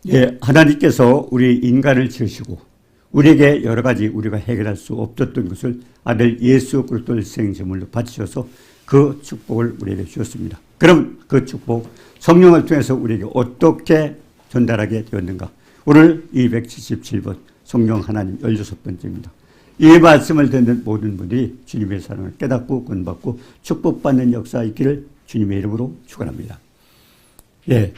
예, 하나님께서 우리 인간을 지으시고 우리에게 여러 가지 우리가 해결할 수 없었던 것을 아들 예수 그리스도를 생제물로 바치셔서 그 축복을 우리에게 주셨습니다. 그럼 그 축복 성령을 통해서 우리에게 어떻게 전달하게 되었는가? 오늘 277번 성령 하나님 16번째입니다. 이 말씀을 듣는 모든 분들이 주님의 사랑을 깨닫고 구원받고 축복받는 역사 있기를 주님의 이름으로 축원합니다. 예,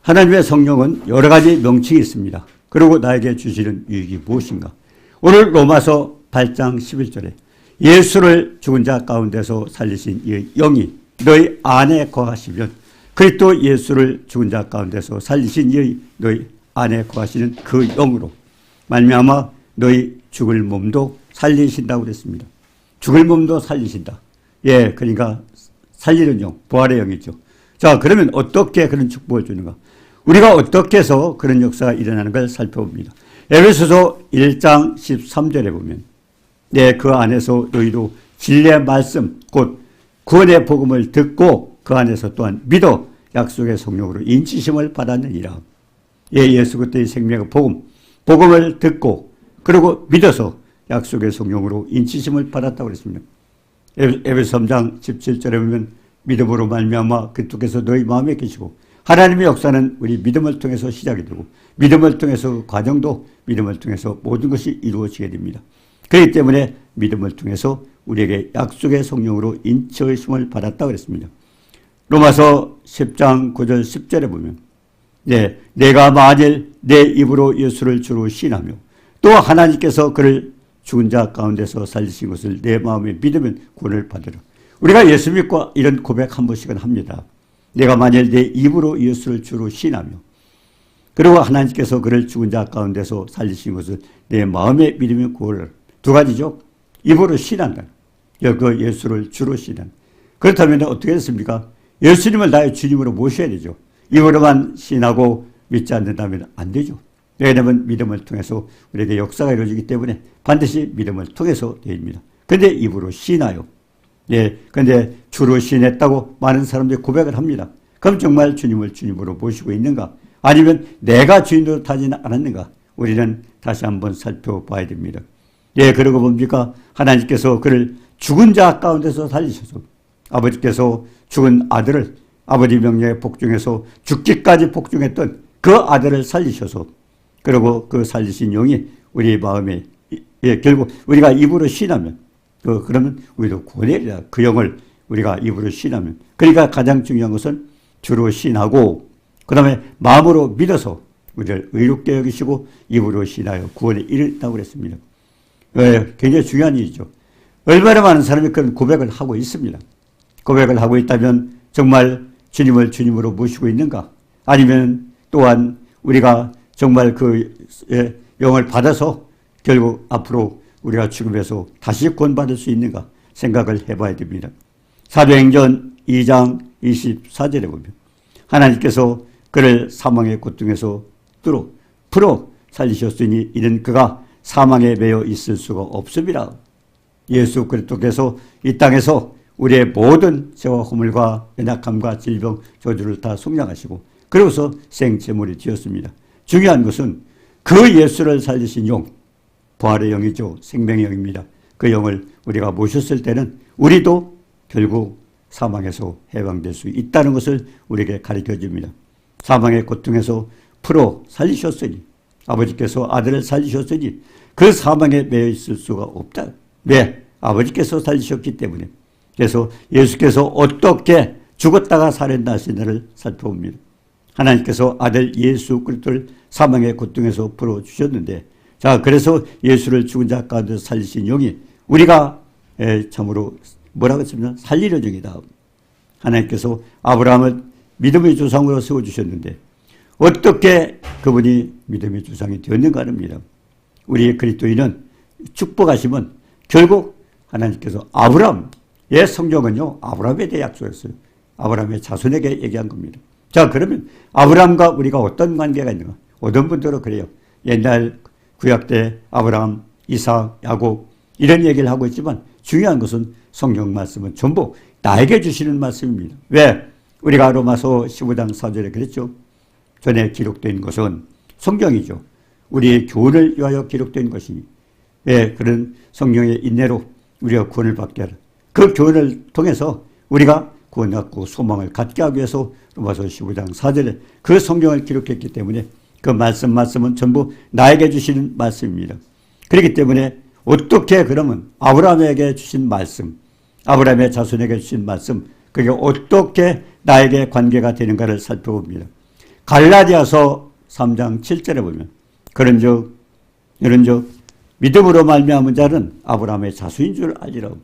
하나님의 성령은 여러 가지 명칭이 있습니다. 그리고 나에게 주시는 유익이 무엇인가? 오늘 로마서 8장 11절에 예수를 죽은 자 가운데서 살리신 이 영이 너희 안에 거하시면 그리스도 예수를 죽은 자 가운데서 살리신 이 너희 안에 거하시는 그 영으로 말미암아 너희 죽을 몸도 살리신다고 그랬습니다. 죽을 몸도 살리신다. 예, 그러니까 살리는 영, 부활의 영이죠. 자, 그러면 어떻게 그런 축복을 주는가? 우리가 어떻게 해서 그런 역사가 일어나는 걸 살펴봅니다. 에베소서 1장 13절에 보면 그 안에서 너희도 진리의 말씀 곧 구원의 복음을 듣고 그 안에서 또한 믿어 약속의 성령으로 인치심을 받았느니라. 예수 그리스도의 생명의 복음을 듣고 그리고 믿어서 약속의 성령으로 인치심을 받았다고 그랬습니다. 에베소 3장 17절에 보면 믿음으로 말미암아 그리스도께서 너희 마음에 계시고 하나님의 역사는 우리 믿음을 통해서 시작이 되고 믿음을 통해서 그 과정도 믿음을 통해서 모든 것이 이루어지게 됩니다. 그렇기 때문에 믿음을 통해서 우리에게 약속의 성령으로 인치심을 받았다고 그랬습니다. 로마서 10장 9절 10절에 보면 내가 만일 내 입으로 예수를 주로 시인하며 또 하나님께서 그를 죽은 자 가운데서 살리신 것을 내 마음에 믿으면 구원을 받으라. 우리가 예수 믿고 이런 고백 한 번씩은 합니다. 내가 만일 내 입으로 예수를 주로 시인하며 그리고 하나님께서 그를 죽은 자 가운데서 살리신 것을 내 마음에 믿으면 구원을. 두 가지죠. 입으로 시인한다. 그 예수를 주로 시인한다. 그렇다면 어떻게 됐습니까? 예수님을 나의 주님으로 모셔야 되죠. 입으로만 시인하고 믿지 않는다면 안 되죠. 왜냐하면 믿음을 통해서 우리에게 역사가 이루어지기 때문에 반드시 믿음을 통해서 됩니다. 그런데 입으로 시인하여 그런데 주로 시인했다고 많은 사람들이 고백을 합니다. 그럼 정말 주님을 주님으로 모시고 있는가? 아니면 내가 주인으로 타지는 않았는가? 우리는 다시 한번 살펴봐야 됩니다. 그러고 뭡니까? 하나님께서 그를 죽은 자 가운데서 살리셔서 아버지께서 죽은 아들을 아버지 명령에 복종해서 죽기까지 복종했던 그 아들을 살리셔서 그리고 그 살리신 영이 우리 마음에 결국 우리가 입으로 시인하면 그러면 우리도 구원이라 그 영을 우리가 입으로 시인하면 그러니까 가장 중요한 것은 주로 시인하고 그 다음에 마음으로 믿어서 우리를 의롭게 여기시고 입으로 시인하여 구원에 이르다고 그랬습니다. 굉장히 중요한 일이죠. 얼마나 많은 사람이 그런 고백을 하고 있습니다. 고백을 하고 있다면 정말 주님을 주님으로 모시고 있는가? 아니면 또한 우리가 정말 그 영을 받아서 결국 앞으로 우리가 죽음에서 다시 구원받을 수 있는가 생각을 해봐야 됩니다. 사도행전 2장 24절에 보면 하나님께서 그를 사망의 고통에서 풀어 살리셨으니 이는 그가 사망에 매여 있을 수가 없음이라. 예수 그리스도께서 이 땅에서 우리의 모든 죄와 허물과 연약함과 질병, 저주를 다 속량하시고 그러고서 생제물이 되었습니다. 중요한 것은 그 예수를 살리신 영, 부활의 영이죠. 생명의 영입니다. 그 영을 우리가 모셨을 때는 우리도 결국 사망에서 해방될 수 있다는 것을 우리에게 가르쳐 줍니다. 사망의 고통에서 풀어 살리셨으니 아버지께서 아들을 살리셨으니 그 사망에 매여 있을 수가 없다. 왜? 아버지께서 살리셨기 때문에. 그래서 예수께서 어떻게 죽었다가 살아나시는지를 살펴봅니다. 하나님께서 아들 예수 그리스도를 사망의 고통에서 풀어주셨는데 자 그래서 예수를 죽은 자 가운데서 살리신 영이 우리가 참으로 뭐라고 했습니까? 살리는 영이다. 하나님께서 아브라함을 믿음의 조상으로 세워주셨는데 어떻게 그분이 믿음의 조상이 되었는가 합니다. 우리 그리스도인은 축복하시면 결국 하나님께서 아브라함의 성경은요 아브라함에 대해 약속했어요. 아브라함의 자손에게 얘기한 겁니다. 자 그러면 아브라함과 우리가 어떤 관계가 있는가? 어떤 분들은 그래요. 옛날 구약 때 아브라함, 이삭, 야곱 이런 얘기를 하고 있지만 중요한 것은 성경 말씀은 전부 나에게 주시는 말씀입니다. 왜? 우리가 로마서 15장 4절에 그랬죠. 전에 기록된 것은 성경이죠. 우리의 교훈을 위하여 기록된 것이니 그런 성령의 인내로 우리가 구원을 받게 하라. 그 교훈을 통해서 우리가 구원받고 소망을 갖게 하기 위해서 로마서 15장 4절에 그 성경을 기록했기 때문에 그 말씀은 전부 나에게 주시는 말씀입니다. 그렇기 때문에 어떻게 그러면 아브라함에게 주신 말씀, 아브라함의 자손에게 주신 말씀, 그게 어떻게 나에게 관계가 되는가를 살펴봅니다. 갈라디아서 3장 7절에 보면 그런즉 믿음으로 말미암은 자는 아브라함의 자손인 줄 알리라고.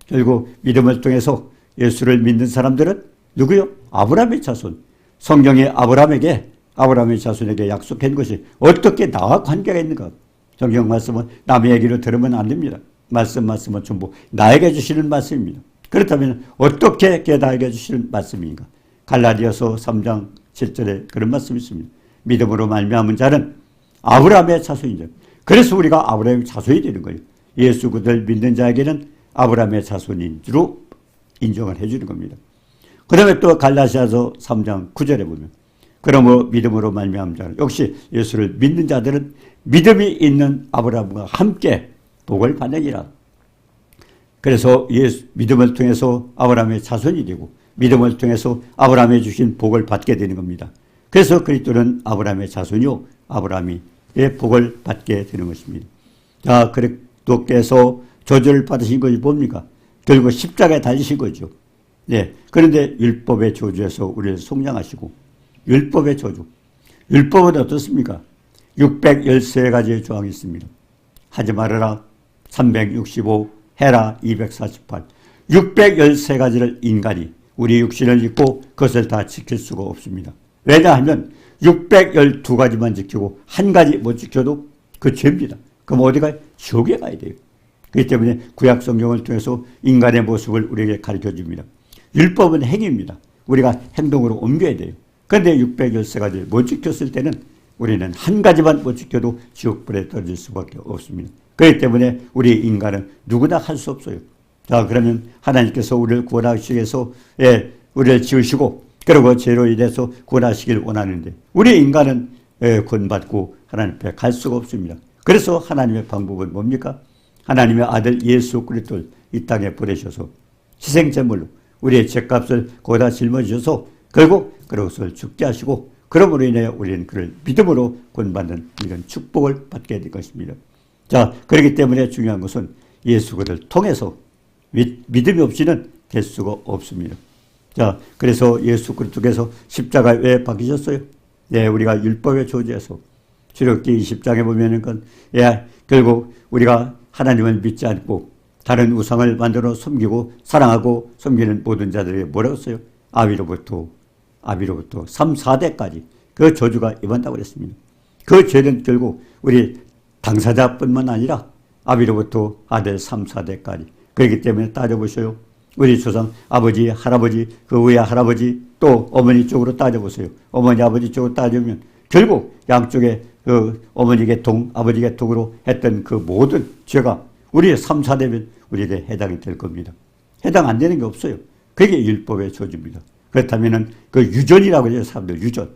결국 믿음을 통해서 예수를 믿는 사람들은 누구요? 아브라함의 자손. 성경이 아브라함의 자손에게 약속한 것이 어떻게 나와 관계가 있는가? 성경 말씀은 남의 얘기를 들으면 안 됩니다. 말씀은 전부 나에게 주시는 말씀입니다. 그렇다면 어떻게 그게 나에게 주시는 말씀인가? 갈라디아서 3장 7절에 그런 말씀이 있습니다. 믿음으로 말미암은 자는 아브라함의 자손인 자. 그래서 우리가 아브라함의 자손이 되는 거예요. 예수 그리스도를 믿는 자에게는 아브라함의 자손인 줄로 인정을 해주는 겁니다. 그 다음에 또 갈라디아서 3장 9절에 보면 그러므로 믿음으로 말미암은 자는 역시 예수를 믿는 자들은 믿음이 있는 아브라함과 함께 복을 받으리라. 그래서 믿음을 통해서 아브라함의 자손이 되고 믿음을 통해서 아브라함이 주신 복을 받게 되는 겁니다. 그래서 그리스도는 아브라함의 자손이요 아브라함의 복을 받게 되는 것입니다. 자, 그리스도께서 저주를 받으신 것이 뭡니까? 결국 십자가에 달리신 거죠. 네. 그런데 율법의 저주에서 우리를 속량하시고 율법의 저주. 율법은 어떻습니까? 613가지의 조항이 있습니다. 하지 말아라 365, 해라 248. 613가지를 인간이 우리 육신을 입고 그것을 다 지킬 수가 없습니다. 왜냐하면 612가지만 지키고 한 가지 못 지켜도 그 죄입니다. 그럼 어디가 지옥에 가야 돼요. 그렇기 때문에 구약 성경을 통해서 인간의 모습을 우리에게 가르쳐 줍니다. 율법은 행위입니다. 우리가 행동으로 옮겨야 돼요. 그런데 613가지를 못 지켰을 때는 우리는 한 가지만 못 지켜도 지옥불에 떨어질 수밖에 없습니다. 그렇기 때문에 우리 인간은 누구나 할 수 없어요. 자, 그러면 하나님께서 우리를 구원하시기 위해서 우리를 지으시고 그리고 죄로 인해서 구원하시길 원하는데 우리 인간은 구원받고 하나님 앞에 갈 수가 없습니다. 그래서 하나님의 방법은 뭡니까? 하나님의 아들 예수 그리스도를 이 땅에 보내셔서 희생제물로 우리의 죄값을 거기다 짊어지셔서 결국 그것을 죽게 하시고 그러므로 인해 우리는 그를 믿음으로 구원받는 이런 축복을 받게 될 것입니다. 자, 그렇기 때문에 중요한 것은 예수 그리스도를 통해서 믿음이 없이는 될 수가 없습니다. 자, 그래서 예수 그리스도께서 십자가에 왜 박히셨어요? 우리가 율법의 저주에서 출애굽기 20장에 보면은 결국 우리가 하나님을 믿지 않고 다른 우상을 만들어 섬기고 사랑하고 섬기는 모든 자들에게 뭐라고 했어요? 아비로부터 3, 4대까지 그 저주가 임한다고 그랬습니다. 그 죄는 결국 우리 당사자뿐만 아니라 아비로부터 아들 3, 4대까지. 그렇기 때문에 따져보셔요. 우리 조상 아버지, 할아버지, 그 위에 할아버지 또 어머니 쪽으로 따져보세요. 어머니, 아버지 쪽으로 따지면 결국 양쪽에 그 어머니 계통, 아버지 계통으로 했던 그 모든 죄가 우리의 3, 4대면 우리에게 해당이 될 겁니다. 해당 안 되는 게 없어요. 그게 율법의 저주입니다. 그렇다면은 그 유전이라고 해요. 사람들 유전.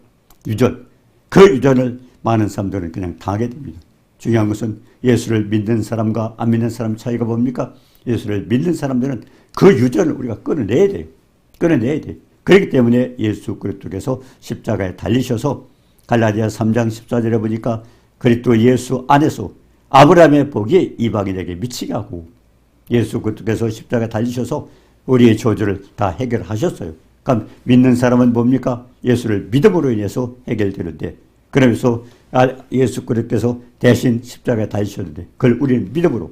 그 유전을 많은 사람들은 그냥 당하게 됩니다. 중요한 것은 예수를 믿는 사람과 안 믿는 사람 차이가 뭡니까? 예수를 믿는 사람들은 그 유전을 우리가 끊어내야 돼요. 그렇기 때문에 예수 그리스도께서 십자가에 달리셔서 갈라디아 3장 14절에 보니까 그리스도 예수 안에서 아브라함의 복이 이방인에게 미치게 하고 예수 그리스도께서 십자가에 달리셔서 우리의 저주를 다 해결하셨어요. 그럼 믿는 사람은 뭡니까? 예수를 믿음으로 인해서 해결되는데 그러면서 예수 그리스도께서 대신 십자가에 달리셨는데 그걸 우리는 믿음으로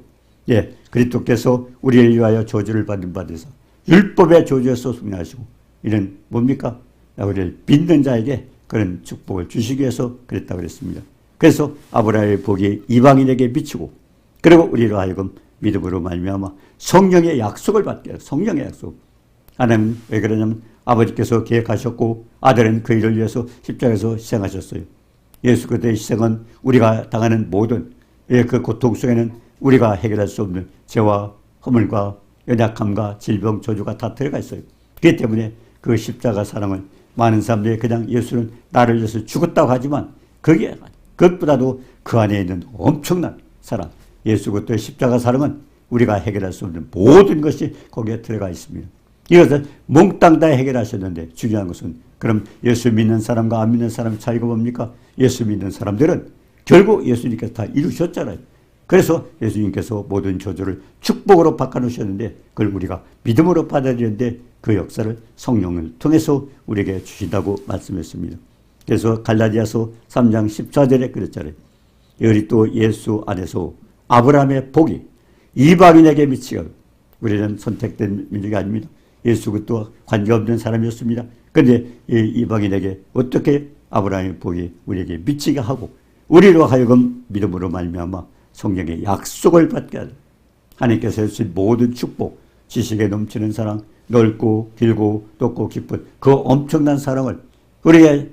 그리스도께서 우리를 위하여 저주를 받는 바 되사 율법의 저주에서 속량하시고 이는 뭡니까? 우리를 믿는 자에게 그런 축복을 주시기 위해서 그랬다고 그랬습니다. 그래서 아브라함의 복이 이방인에게 미치고 그리고 우리로 하여금 믿음으로 말미암아 성령의 약속을 받게 해요. 성령의 약속. 하나님 왜 그러냐면 아버지께서 계획하셨고 아들은 그 일을 위해서 십자가에서 희생하셨어요. 예수 그리스도의 희생은 우리가 당하는 모든 그 고통 속에는 우리가 해결할 수 없는 죄와 허물과 연약함과 질병, 저주가 다 들어가 있어요. 그렇기 때문에 그 십자가 사랑을 많은 사람들이 그냥 예수는 나를 위해서 죽었다고 하지만 그것보다도 그 안에 있는 엄청난 사랑, 예수 그리스도의 십자가 사랑은 우리가 해결할 수 없는 모든 것이 거기에 들어가 있습니다. 이것을 몽땅 다 해결하셨는데 중요한 것은 그럼 예수 믿는 사람과 안 믿는 사람 차이가 뭡니까? 예수 믿는 사람들은 결국 예수님께서 다 이루셨잖아요. 그래서 예수님께서 모든 저주를 축복으로 바꿔놓으셨는데 그걸 우리가 믿음으로 받아들이는데 그 역사를 성령을 통해서 우리에게 주신다고 말씀했습니다. 그래서 갈라디아서 3장 14절에 그랬잖아요. 여기 또 예수 안에서 아브라함의 복이 이방인에게 미치고, 우리는 선택된 민족이 아닙니다. 예수 그리스도와 관계없는 사람이었습니다. 그런데 이방인에게 어떻게 아브라함의 복이 우리에게 미치게 하고 우리로 하여금 믿음으로 말미암아 성령의 약속을 받게 하는, 하나님께서 주신 모든 축복, 지식에 넘치는 사랑, 넓고 길고 높고 깊은 그 엄청난 사랑을 우리에게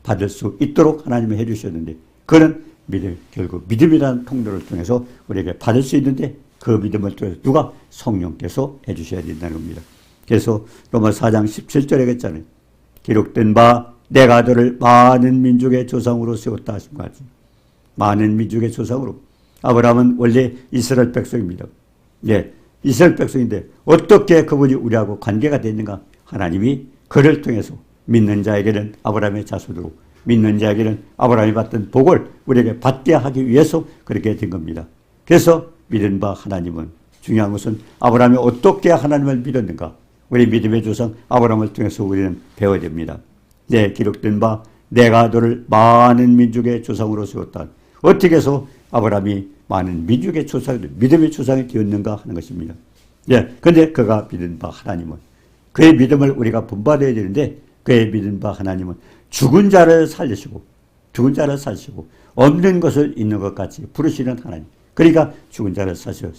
받을 수 있도록 하나님이 해주셨는데, 그는 결국 믿음이라는 통로를 통해서 우리에게 받을 수 있는데 그 믿음을 통해서 누가? 성령께서 해주셔야 된다는 겁니다. 그래서 로마서 4장 17절에 했잖아요. 기록된 바 내가 너를 많은 민족의 조상으로 세웠다 하신 것 같습니다. 많은 민족의 조상으로. 아브라함은 원래 이스라엘 백성입니다. 예, 이스라엘 백성인데 어떻게 그분이 우리하고 관계가 됐는가? 하나님이 그를 통해서 믿는 자에게는 아브라함의 자손으로, 믿는 자에게는 아브라함이 받던 복을 우리에게 받게 하기 위해서 그렇게 된 겁니다. 그래서 믿은 바 하나님은, 중요한 것은 아브라함이 어떻게 하나님을 믿었는가? 우리 믿음의 조상 아브라함을 통해서 우리는 배워야 됩니다. 네, 기록된 바 내가 너를 많은 민족의 조상으로 세웠다. 어떻게 해서 아브라함이 많은 민족의 조상, 믿음의 조상이 되었는가 하는 것입니다. 예, 근데 그가 믿은 바 하나님은, 그의 믿음을 우리가 본받아야 되는데 그의 믿은 바 하나님은 죽은 자를 살리시고 없는 것을 있는 것 같이 부르시는 하나님. 그러니까 죽은 자를 살리시고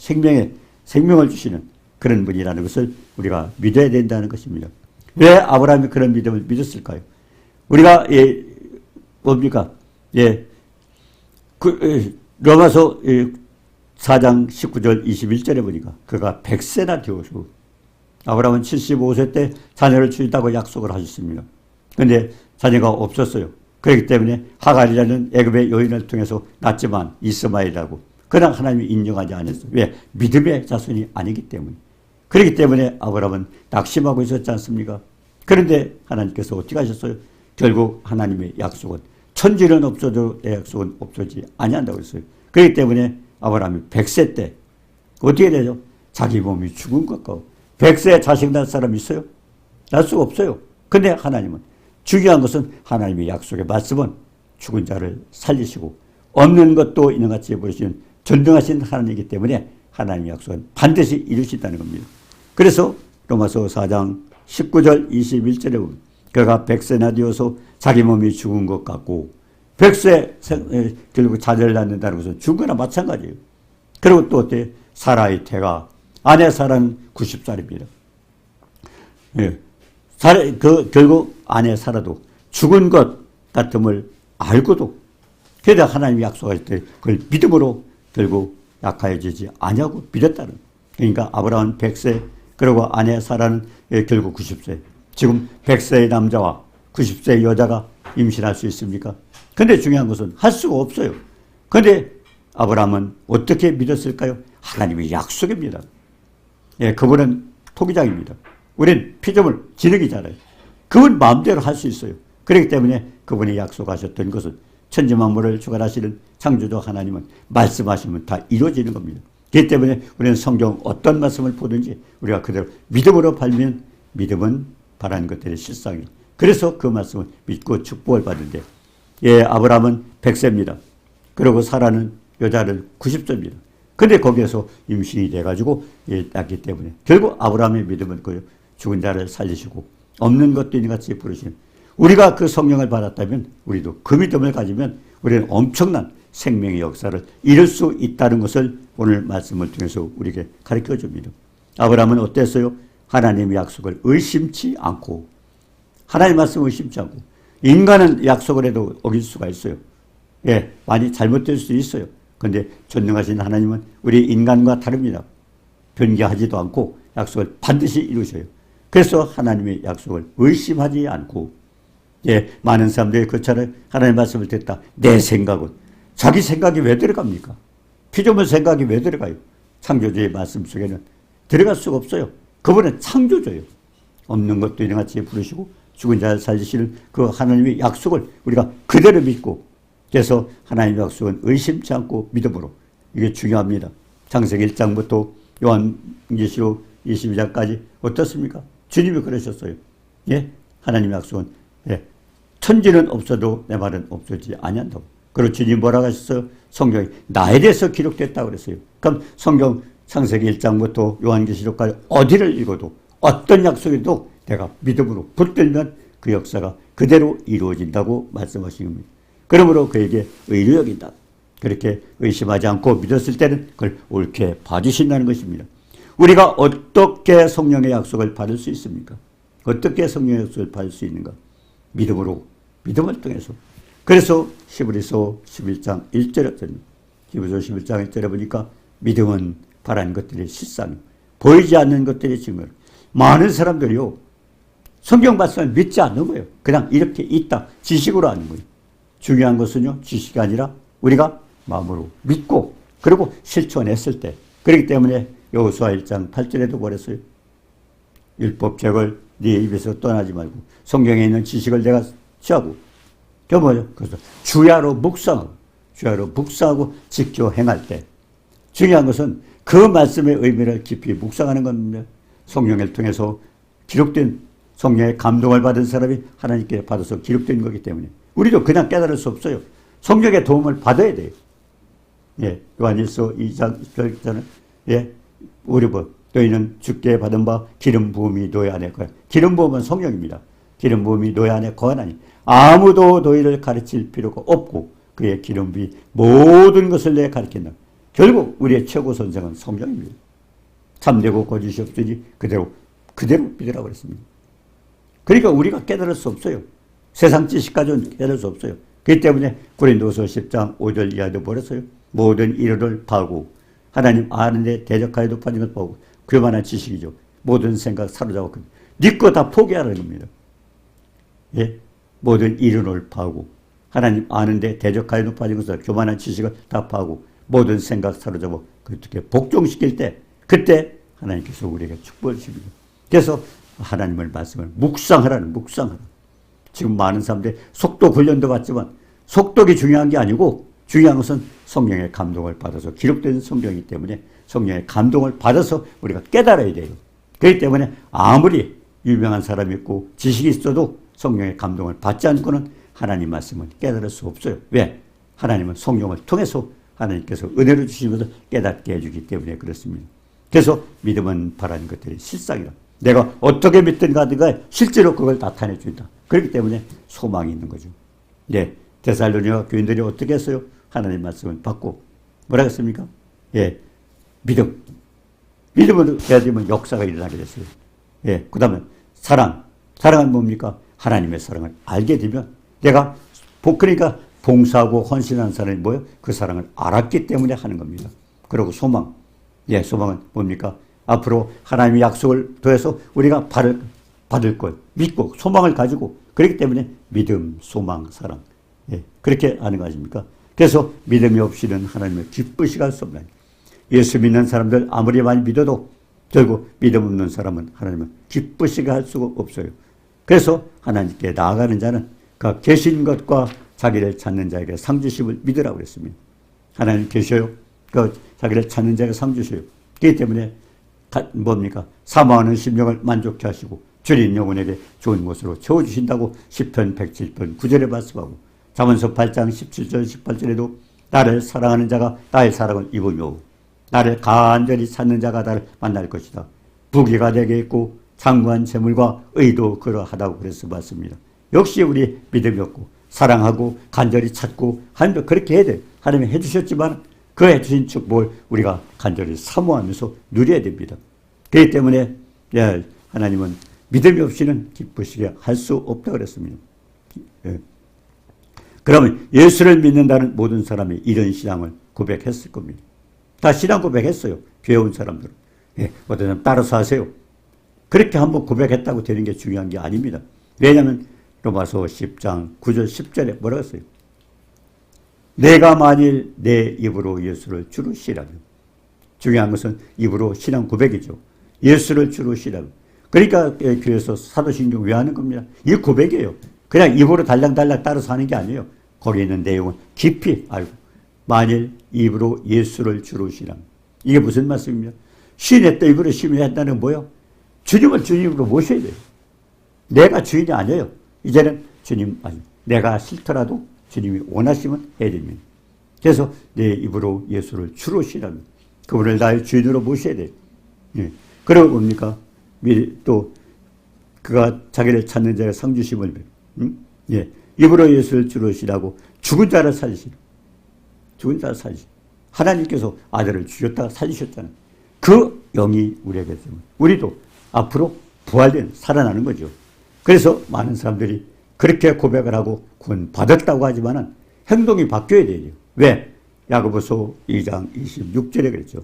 생명을 주시는 그런 분이라는 것을 우리가 믿어야 된다는 것입니다. 왜 아브라함이 그런 믿음을 믿었을까요? 우리가 뭡니까? 로마서 4장 19절 21절에 보니까 그가 100세나 되어서, 아브라함은 75세 때 자녀를 주겠다고 약속을 하셨습니다. 그런데 자녀가 없었어요. 그렇기 때문에 하갈이라는 애굽의 여인을 통해서 낳지만 이스마엘이라고, 그러나 하나님이 인정하지 않았어요. 왜? 믿음의 자손이 아니기 때문에. 그렇기 때문에 아브라함은 낙심하고 있었지 않습니까? 그런데 하나님께서 어떻게 하셨어요? 결국 하나님의 약속은, 천지는 없어도 내 약속은 없어지지 아니한다고 했어요. 그렇기 때문에 아브라함이 100세 때 어떻게 되죠? 자기 몸이 죽은 것 같고. 100세에 자식 낳을 사람 있어요? 낳을 수가 없어요. 근데 하나님은, 중요한 것은 하나님의 약속의 말씀은 죽은 자를 살리시고 없는 것도 있는 같이 보시는 전능하신 하나님이기 때문에 하나님의 약속은 반드시 이루신다는 겁니다. 그래서 로마서 4장 19절 21절에 보면 그가 100세나 되어서 자기 몸이 죽은 것 같고, 100세 결국 자녀를 낳는다는 것은 죽은 거나 마찬가지예요. 그리고 또 어때요? 사라의 태가, 아내 사라는 90살입니다. 예. 결국 아내 사라도 죽은 것 같음을 알고도, 그래도 하나님이 약속할 때 그걸 믿음으로 결국 약하여지지 아니하고 믿었다는. 그러니까 아브라함은 100세, 그리고 아내 사라는 결국 90세. 지금 100세의 남자와 90세의 여자가 임신할 수 있습니까? 근데 중요한 것은 할 수가 없어요. 근데 아브라함은 어떻게 믿었을까요? 하나님의 약속입니다. 예, 그분은 토기장입니다. 우린 피조물 지능이잖아요. 그분 마음대로 할 수 있어요. 그렇기 때문에 그분이 약속하셨던 것은, 천지만물을 주관하시는 창조주 하나님은 말씀하시면 다 이루어지는 겁니다. 그렇기 때문에 우리는 성경 어떤 말씀을 보든지 우리가 그대로 믿음으로 팔면, 믿음은 바라는 것들의 실상이에요. 그래서 그 말씀을 믿고 축복을 받는데, 예, 아브라함은 100세입니다. 그리고 사라는 여자는 90세입니다. 근데 거기에서 임신이 돼가지고 낳기 때문에 결국 아브라함의 믿음은 그 죽은 자를 살리시고 없는 것도 있는 같이 부르시는, 우리가 그 성령을 받았다면, 우리도 그 믿음을 가지면 우리는 엄청난 생명의 역사를 이룰 수 있다는 것을 오늘 말씀을 통해서 우리에게 가르쳐 줍니다. 아브라함은 어땠어요? 하나님의 약속을 의심치 않고, 하나님의 말씀을 의심치 않고, 인간은 약속을 해도 어길 수가 있어요. 예, 많이 잘못될 수도 있어요. 그런데 전능하신 하나님은 우리 인간과 다릅니다. 변개하지도 않고 약속을 반드시 이루셔요. 그래서 하나님의 약속을 의심하지 않고, 예, 많은 사람들이 그처럼 하나님의 말씀을 듣다. 내 생각은, 자기 생각이 왜 들어갑니까? 피조물 생각이 왜 들어가요? 창조주의 말씀 속에는 들어갈 수가 없어요. 그분은 창조주예요. 없는 것도 이같이 부르시고 죽은 자를 살리시는 그 하나님의 약속을 우리가 그대로 믿고, 그래서 하나님의 약속은 의심치 않고 믿음으로, 이게 중요합니다. 창세기 1장부터 요한계시록 22장까지 어떻습니까? 주님이 그러셨어요. 예? 하나님의 약속은, 예, 천지는 없어도 내 말은 없어지지 아니한다고. 그리고 주님이 뭐라고 하셨어요? 성경이 나에 대해서 기록됐다고 그랬어요. 그럼 성경 창세기 1장부터 요한계시록까지 어디를 읽어도 어떤 약속에도 내가 믿음으로 붙들면 그 역사가 그대로 이루어진다고 말씀하신 겁니다. 그러므로 그에게 의로 여긴다. 그렇게 의심하지 않고 믿었을 때는 그걸 옳게 봐주신다는 것입니다. 우리가 어떻게 성령의 약속을 받을 수 있습니까? 어떻게 성령의 약속을 받을 수 있는가? 믿음으로, 믿음을 통해서. 그래서 히브리서 11장 1절에 히브리서 11장 1절에 보니까 믿음은 바라는 것들의 실상, 보이지 않는 것들의 증거. 많은 사람들이요, 성경 말씀을 믿지 않는 거예요. 그냥 이렇게 있다, 지식으로 하는 거예요. 중요한 것은요, 지식이 아니라 우리가 마음으로 믿고 그리고 실천했을 때. 그렇기 때문에 여호수아 1장 8절에도 그랬어요. 율법책을 네 입에서 떠나지 말고 성경에 있는 지식을 내가 취하고, 그 뭐죠? 그래서 주야로 묵상하고 지켜 행할 때. 중요한 것은 그 말씀의 의미를 깊이 묵상하는 겁니다. 성령을 통해서 기록된, 성령의 감동을 받은 사람이 하나님께 받아서 기록된 거기 때문에 우리도 그냥 깨달을 수 없어요. 성령의 도움을 받아야 돼요. 예, 요한일서 2장 10절에는, 예, 우리 너희는 주께 받은 바 기름 부음이 너희 안에 거하. 기름 부음은 성령입니다. 기름 부음이 너희 안에 거하나니 아무도 너희를 가르칠 필요가 없고 그의 기름 부음이 모든 것을 내게 가르친다. 결국 우리의 최고 선생은 성령입니다. 참되고 거짓이 없으니 그대로 믿으라고 그랬습니다. 그러니까 우리가 깨달을 수 없어요. 세상 지식 가지고는 깨달을 수 없어요. 그렇기 때문에 고린도서 10장 5절 이하도 버렸어요. 모든 이론을 파고 하나님 아는데 대적하여도 빠진 것 보고, 그만한 지식이죠. 모든 생각 사로잡고 네 거 다 포기하라는 겁니다. 예? 모든 이론을 파고 하나님 아는데 대적하여도 빠진 것을 교만한 지식을 다 파고 모든 생각 사로잡아 그렇게 복종시킬 때, 그때 하나님께서 우리에게 축복을 주십니다. 그래서 하나님의 말씀을 묵상하라. 지금 많은 사람들이 속독 훈련도 받지만 속독이 중요한 게 아니고 중요한 것은 성령의 감동을 받아서 기록된 성경이기 때문에 성령의 감동을 받아서 우리가 깨달아야 돼요. 그렇기 때문에 아무리 유명한 사람이 있고 지식이 있어도 성령의 감동을 받지 않고는 하나님 말씀을 깨달을 수 없어요. 왜? 하나님은 성령을 통해서 하나님께서 은혜를 주신 것을 깨닫게 해주기 때문에 그렇습니다. 그래서 믿음은 바라는 것들이 실상이다. 내가 어떻게 믿든가 하든가 실제로 그걸 나타내 준다. 그렇기 때문에 소망이 있는 거죠. 네, 데살로니가 교인들이 어떻게 했어요? 하나님 말씀을 받고 뭐라고 했습니까? 예, 믿음으로 해야 되면 역사가 일어나게 됐어요. 예, 그 다음에 사랑은 뭡니까? 하나님의 사랑을 알게 되면 내가 그러니까 봉사하고 헌신하는 사람이 뭐예요? 그 사랑을 알았기 때문에 하는 겁니다. 그리고 소망. 예, 소망은 뭡니까? 앞으로 하나님의 약속을 더해서 우리가 받을 걸 믿고 소망을 가지고, 그렇기 때문에 믿음, 소망, 사랑. 예, 그렇게 하는 거 아닙니까? 그래서 믿음이 없이는 하나님을 기쁘시게 할 수 없나요? 예수 믿는 사람들 아무리 많이 믿어도 결국 믿음 없는 사람은 하나님을 기쁘시게 할 수가 없어요. 그래서 하나님께 나아가는 자는 그 계신 것과 자기를 찾는 자에게 상 주심을 믿으라고 그랬습니다. 하나님 계셔요. 그 자기를 찾는 자에게 상 주셔요. 그렇기 때문에 뭡니까? 사모하는 심령을 만족케 하시고 주린 영혼에게 좋은 것으로 채워주신다고 시편 107편 9절에 말씀하고, 잠언서 8장 17절 18절에도 나를 사랑하는 자가 나의 사랑을 입으며 나를 간절히 찾는 자가 나를 만날 것이다. 부귀가 내게 있고 장구한 재물과 의도 그러하다고 그래서 봤습니다. 역시 우리 믿음이 없고 사랑하고 간절히 찾고 하나님도 그렇게 해야 돼요. 하나님이 해주셨지만 그 해주신 축복을 우리가 간절히 사모하면서 누려야 됩니다. 그렇기 때문에 하나님은 믿음이 없이는 기쁘시게 할 수 없다고 그랬습니다. 예. 그러면 예수를 믿는다는 모든 사람이 이런 신앙을 고백했을 겁니다. 다 신앙 고백했어요. 교회 온 사람들은. 예, 어떤 사람 따라서 하세요. 그렇게 한번 고백했다고 되는 게 중요한 게 아닙니다. 왜냐하면 로마서 10장 9절 10절에 뭐라고 했어요? 내가 만일 내 입으로 예수를 주로 시라면, 중요한 것은 입으로 신앙 고백이죠. 예수를 주로 시라면. 그러니까 교회에서 사도신경 왜 하는 겁니다? 이 고백이에요. 그냥 입으로 달랑달랑 따라서 하는 게 아니에요. 거기에 있는 내용은 깊이 알고, 만일 입으로 예수를 주로 시라면. 이게 무슨 말씀입니까? 시인했다 입으로 시인했다는 건 뭐예요? 주님을 주님으로 모셔야 돼요. 내가 주인이 아니에요. 이제는 주님, 아니, 내가 싫더라도 주님이 원하시면 해야 됩니다. 그래서 내 입으로 예수를 주로 시라면 그분을 나의 주인으로 모셔야 돼요. 예. 그러고 뭡니까? 또 그가 자기를 찾는 자가 상 주심을 예. 입으로 예수를 주로 시라고 죽은 자를 살리시라. 죽은 자를 살리시라. 하나님께서 아들을 죽였다가 살리셨잖아요. 그 영이 우리에게 있으면 우리도 앞으로 부활된 살아나는 거죠. 그래서 많은 사람들이 그렇게 고백을 하고 구원 받았다고 하지만은 행동이 바뀌어야 되죠. 왜? 야고보서 2장 26절에 그랬죠.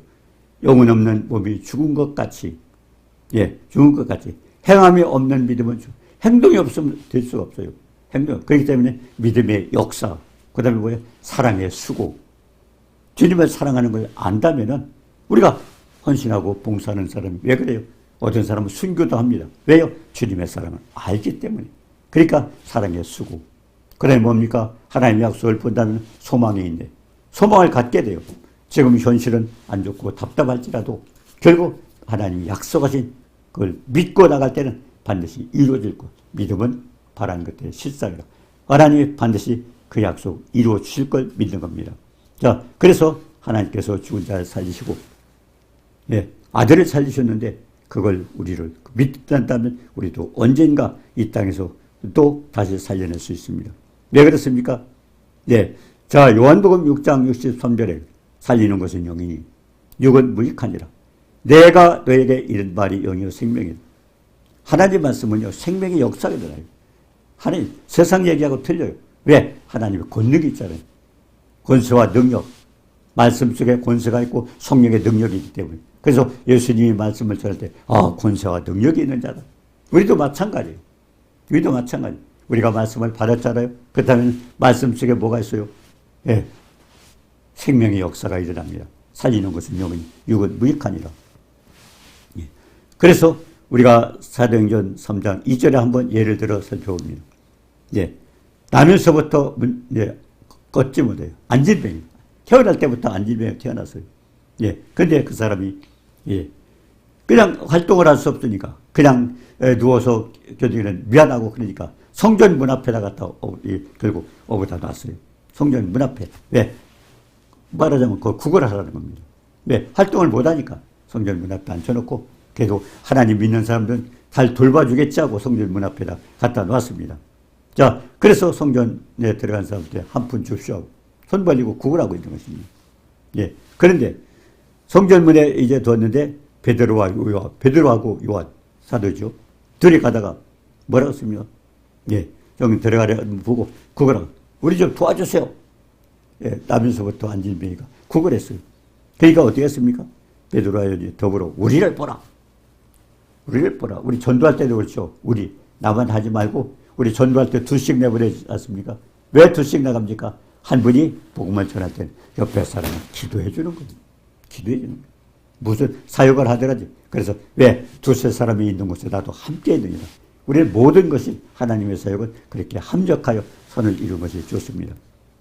영혼 없는 몸이 죽은 것 같이, 예, 죽은 것 같이 행함이 없는 믿음은 행동이 없으면 될 수가 없어요. 행동. 그렇기 때문에 믿음의 역사, 그 다음에 뭐예요? 사랑의 수고. 주님을 사랑하는 걸 안다면은 우리가 헌신하고 봉사하는 사람이 왜 그래요? 어떤 사람은 순교도 합니다. 왜요? 주님의 사랑을 알기 때문에. 그러니까 사랑의 수고. 그 다음에 뭡니까? 하나님의 약속을 본다면 소망이 있네. 소망을 갖게 돼요. 지금 현실은 안 좋고 답답할지라도 결국 하나님이 약속하신 그걸 믿고 나갈 때는 반드시 이루어질 것. 믿음은 바라는 것들의 실상이라. 하나님이 반드시 그 약속 이루어 주실 걸 믿는 겁니다. 자, 그래서 하나님께서 죽은 자를 살리시고, 예, 아들을 살리셨는데 그걸 우리를 믿는다면 우리도 언젠가 이 땅에서 또 다시 살려낼 수 있습니다. 왜 그렇습니까? 네. 자, 요한복음 6장 63절에 살리는 것은 영이니 육은 무익하니라. 내가 너에게 이른 말이 영이요 생명이다. 하나님 말씀은요, 생명의 역사가 들어요. 하나님, 세상 얘기하고 틀려요. 왜? 하나님의 권능이 있잖아요. 권세와 능력. 말씀 속에 권세가 있고 성령의 능력이 있기 때문에. 그래서 예수님이 말씀을 전할 때, 아, 권세와 능력이 있는 자다. 우리도 마찬가지예요. 우리도 마찬가지. 우리가 말씀을 받았잖아요. 그렇다면 말씀 속에 뭐가 있어요? 예, 생명의 역사가 일어납니다. 살리는 것은 영은 육은 무익하니라. 예. 그래서 우리가 사도행전 3장 2절에 한번 예를 들어 살펴봅니다. 예, 나면서부터 예, 걷지 못해요. 안질병이. 태어날 때부터 안질병이 태어났어요. 예, 근데 그 사람이 예, 그냥 활동을 할 수 없으니까 그냥 누워서 교정에는 미안하고 그러니까 성전 문 앞에다 갖다 결국 어부다 놨어요. 성전 문 앞에. 왜? 말하자면 그 구걸을 하라는 겁니다. 왜? 활동을 못하니까 성전 문 앞에 앉혀놓고 계속 하나님 믿는 사람들은 잘 돌봐주겠지 하고 성전 문 앞에다 갖다 놨습니다. 자, 그래서 성전에 들어간 사람들 한 푼 줍쇼 손 벌리고 구걸하고 있는 것입니다. 예. 그런데 성전문에 이제 뒀는데 베드로하고 요한 사도죠. 둘이 가다가 뭐라고 했습니까? 예. 좀 들어가려 보고 구걸하고 우리 좀 도와주세요. 예. 나면서부터 안진병이가 구걸했어요. 그러니까 어떻게 했습니까? 베드로와 요한이 더불어 우리를 보라. 우리를 보라. 우리 전도할 때도 그렇죠. 우리 나만 하지 말고 우리 전도할 때 둘씩 내보내지 않습니까? 왜 둘씩 나갑니까? 한 분이 복음을 전할 때는 옆에 사람은 기도해 주는 거예요. 기도해 주는 거예요. 무슨 사역을 하더라도. 그래서 왜 두세 사람이 있는 곳에 나도 함께 있느니라. 우리의 모든 것이 하나님의 사역은 그렇게 합력하여 선을 이루는 것이 좋습니다.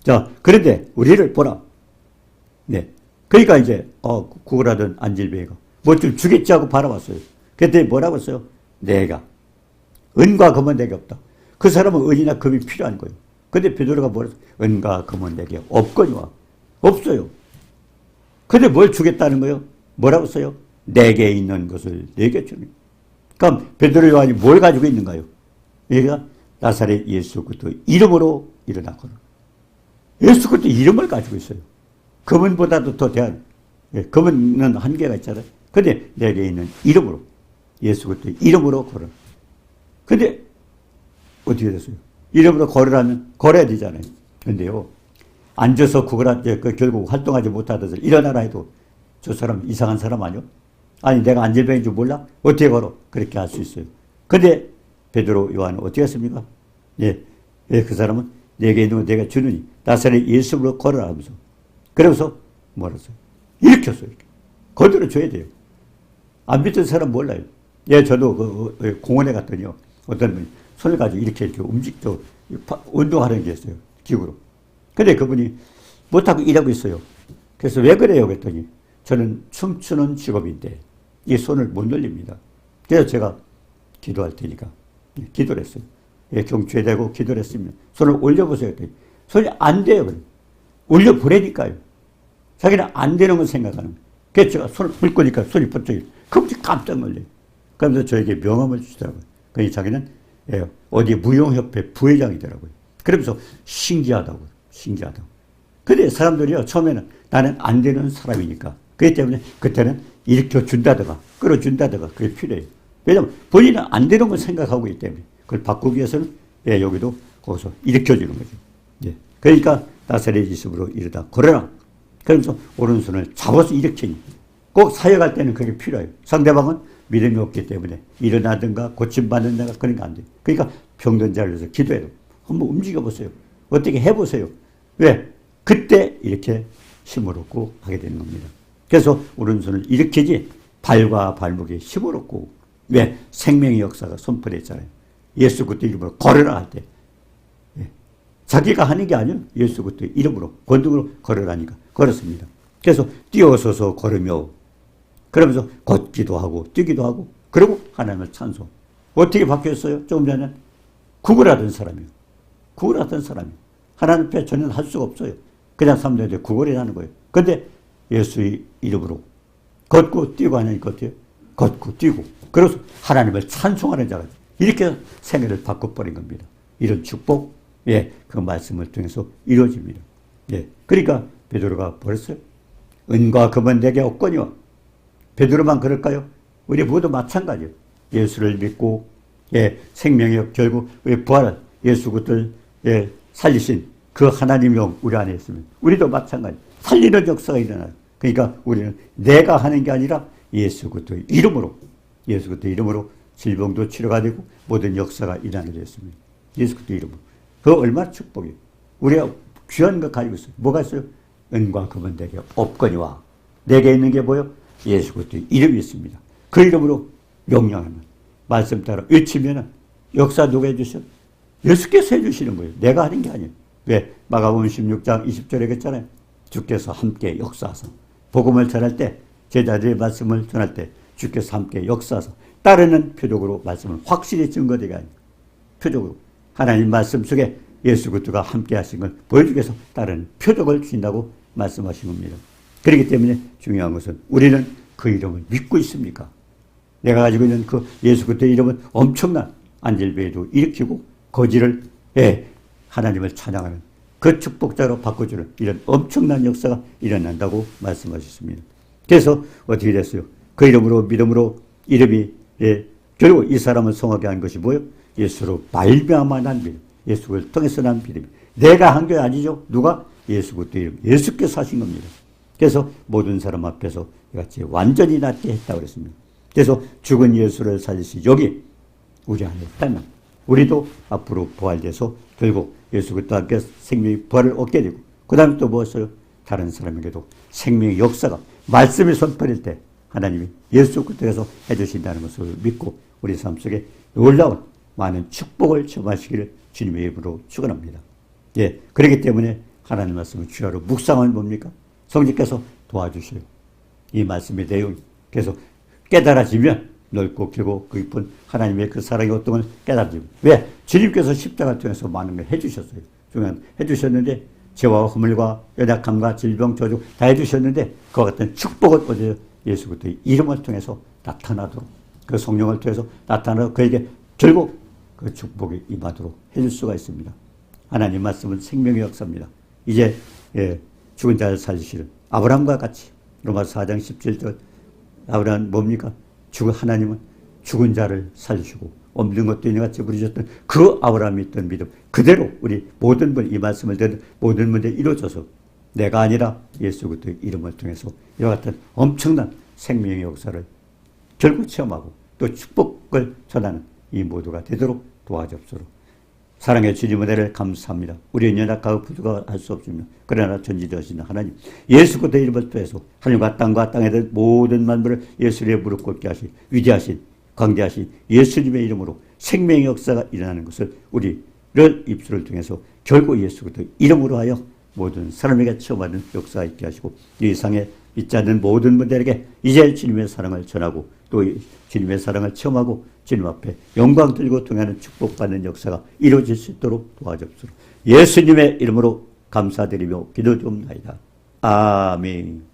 자, 그런데 우리를 보라. 네. 그러니까 이제 구걸하던 안질병이가 뭐 좀 주겠지 하고 바라봤어요. 그때 뭐라고 했어요? 내가 은과 금은 내게 없다. 그 사람은 은이나 금이 필요한 거예요. 근데 베드로가 뭐랬어요? 은과 금은 내게 없거니와. 없어요. 근데 뭘 주겠다는 거예요? 뭐라고 써요? 내게 있는 것을 내게 주는 거예요. 그럼 베드로 요한이 뭘 가지고 있는가요? 얘가 나사렛 예수 그리스도 이름으로 일어났거든. 예수 그리스도 이름을 가지고 있어요. 금은보다도 더 대한, 금은은 한계가 있잖아요. 근데 내게 있는 이름으로, 예수 그리스도 이름으로 걸어. 근데 어떻게 됐어요? 이름으로 걸으라면 걸어야 되잖아요. 근데요, 앉아서 결국 활동하지 못하듯이 일어나라 해도 저 사람 이상한 사람 아니요? 아니 내가 안질병인 줄 몰라? 어떻게 걸어? 그렇게 할 수 있어요. 근데 베드로 요한은 어떻게 했습니까? 예, 그 사람은 내게 있는 거 내가 주느니 나사렛 예수로 걸어라 하면서 그러면서 뭐라 했어요? 일으켰어요. 이렇게. 거들어 줘야 돼요. 안 믿던 사람 몰라요. 예, 저도 공원에 갔더니요. 어떤 분이 손을 가지고 이렇게 움직여 운동하는 게 있어요. 기구로. 근데 그분이 못하고 일하고 있어요. 그래서 왜 그래요? 그랬더니 저는 춤추는 직업인데 이 손을 못 늘립니다. 그래서 제가 기도할 테니까 기도를 했어요. 예, 경추에 대고 기도를 했으면 손을 올려보세요. 손이 안 돼요. 올려보라니까요. 자기는 안 되는 걸 생각하는 거예요. 그래서 제가 손을 불 거니까 손이 번쩍이 그분이 깜짝 놀래요. 그러면서 저에게 명함을 주시더라고요. 그러니 자기는 어디 무용협회 부회장이더라고요. 그러면서 신기하다고요. 신기하다고. 근데 사람들이요, 처음에는 나는 안 되는 사람이니까. 그렇기 때문에 그때는 일으켜준다든가, 끌어준다든가, 그게 필요해요. 왜냐면 본인은 안 되는 걸 생각하고 있기 때문에. 그걸 바꾸기 위해서는, 여기도 거기서 일으켜주는 거죠. 예. 그러니까 나사렛 예수로 이르다 걸어라. 그러면서 오른손을 잡아서 일으키니. 꼭 사역할 때는 그게 필요해요. 상대방은 믿음이 없기 때문에 일어나든가 고침받는다가 그런 게 안 돼요. 그러니까 병든 자를 위해서 기도해요. 한번 움직여보세요. 어떻게 해보세요. 왜? 그때 이렇게 힘을 얻고 하게 되는 겁니다. 그래서 오른손을 일으키지 발과 발목에 힘을 얻고 왜? 생명의 역사가 선포됐잖아요. 예수 그리스도 이름으로 걸으라 할 때 자기가 하는 게 아니에요. 예수 그리스도 이름으로 권능으로 걸으라니까 걸었습니다. 그래서 뛰어서서 걸으며 그러면서 걷기도 하고 뛰기도 하고 그리고 하나님을 찬송. 어떻게 바뀌었어요? 조금 전에 구걸하던 사람이에요. 구걸하던 사람이에요. 하나님 앞에 전혀 할 수가 없어요. 그냥 사람들한테 구걸이라는 거예요. 근데 예수의 이름으로 걷고 뛰고 하니까 어때요? 걷고 뛰고 그래서 하나님을 찬송하는 자가 이렇게 생애를 바꿔버린 겁니다. 이런 축복, 그 말씀을 통해서 이루어집니다. 그러니까 베드로가 벌써 은과 금은 내게 없거니와 베드로만 그럴까요? 우리 모두 마찬가지예요. 예수를 믿고 생명의 결국 부활한 예수 그리스도를 살리신 그 하나님의 영 우리 안에 있으면 우리도 마찬가지 살리는 역사가 일어나요. 그러니까 우리는 내가 하는 게 아니라 예수 그리스도의 이름으로 예수 그리스도의 이름으로 질병도 치료가 되고 모든 역사가 일어나게 되었습니다. 예수 그리스도의 이름으로. 그 얼마나 축복이에요. 우리가 귀한 거 가지고 있어요. 뭐가 있어요? 은과 금은 내게 없거니와 내게 있는 게 뭐예요? 예수 그리스도의 이름이 있습니다. 그 이름으로 명령하는 말씀 따라 외치면은 역사 누가 해주셔? 예수께서 해주시는 거예요. 내가 하는 게 아니에요. 왜? 마가복음 16장 20절에 그랬잖아요. 주께서 함께 역사하사 복음을 전할 때 제자들의 말씀을 전할 때 주께서 함께 역사하사 따르는 표적으로 말씀을 확실히 증거되게 하니 표적으로 하나님 말씀 속에 예수 그리스도가 함께 하신 걸 보여주기 위해서 따르는 표적을 주신다고 말씀하신 겁니다. 그렇기 때문에 중요한 것은 우리는 그 이름을 믿고 있습니까? 내가 가지고 있는 그 예수 그리스도의 이름은 엄청난 안질병도 일으키고 거지를 하나님을 찬양하는 그 축복자로 바꿔주는 이런 엄청난 역사가 일어난다고 말씀하셨습니다. 그래서 어떻게 됐어요? 그 이름으로 믿음으로 이름이 결국 이 사람을 성하게 한 것이 뭐예요? 예수로 말미암아 난 믿음. 예수를 통해서 난 믿음. 내가 한 게 아니죠. 누가? 예수 그리스도의 이름. 예수께서 하신 겁니다. 그래서 모든 사람 앞에서 이같이 완전히 낫게 했다고 그랬습니다. 그래서 죽은 예수를 살리시 여기 우리 안에 있다면 우리도 앞으로 부활돼서 결국 예수 그리스도와 함께 생명의 부활을 얻게 되고 그 다음에 또 무엇이요? 다른 사람에게도 생명의 역사가 말씀이 선포될 때 하나님이 예수 그리스도에서 해주신다는 것을 믿고 우리 삶 속에 놀라운 많은 축복을 점하시기를 주님의 이름으로 축원합니다. 그렇기 때문에 하나님 말씀을 주야로 묵상하면 뭡니까? 성령께서 도와주셔요. 이 말씀의 내용이 계속 깨달아지면 넓고 길고 깊은 하나님의 그 사랑의 어떤 걸 깨달아지면 왜? 주님께서 십자가를 통해서 많은 걸 해주셨어요. 중요한 해주셨는데 죄와 허물과 연약함과 질병, 저주 다 해주셨는데 그와 같은 축복을 어디서 예수 그리스도의 이름을 통해서 나타나도록 그 성령을 통해서 나타나도록 그에게 결국 그 축복이 임하도록 해줄 수가 있습니다. 하나님 말씀은 생명의 역사입니다. 이제 죽은 자를 살리시는 아브라함과 같이 로마서 4장 17절 아브라함은 뭡니까? 하나님은 죽은 자를 살리시고 없는 것도 있는 같이 부르셨던 그 아브라함이 있던 믿음 그대로 우리 모든 분 이 말씀을 듣는 모든 분들이 이루어져서 내가 아니라 예수 그리스도의 이름을 통해서 이와 같은 엄청난 생명의 역사를 결국 체험하고 또 축복을 전하는 이 모두가 되도록 도와주옵소서. 사랑의 주님 은혜를 감사합니다. 우리는 연약하고 부족할 수 없으며 그러나 전지되시는 하나님 예수 그리스도의 이름을 통해서 하늘과 땅과 땅에 대한 모든 만물을 예수의 무릎 꿇게 하신 위대하신 광대하신 예수님의 이름으로 생명의 역사가 일어나는 것을 우리를 입술을 통해서 결국 예수 그리스도의 이름으로 하여 모든 사람에게 체험하는 역사가 있게 하시고 이 세상에 믿지 않는 모든 분들에게 이제 주님의 사랑을 전하고 또 주님의 사랑을 체험하고 주님 앞에 영광 들고 통하는 축복받는 역사가 이루어질 수 있도록 도와주옵소서. 예수님의 이름으로 감사드리며 기도드립니다. 아멘.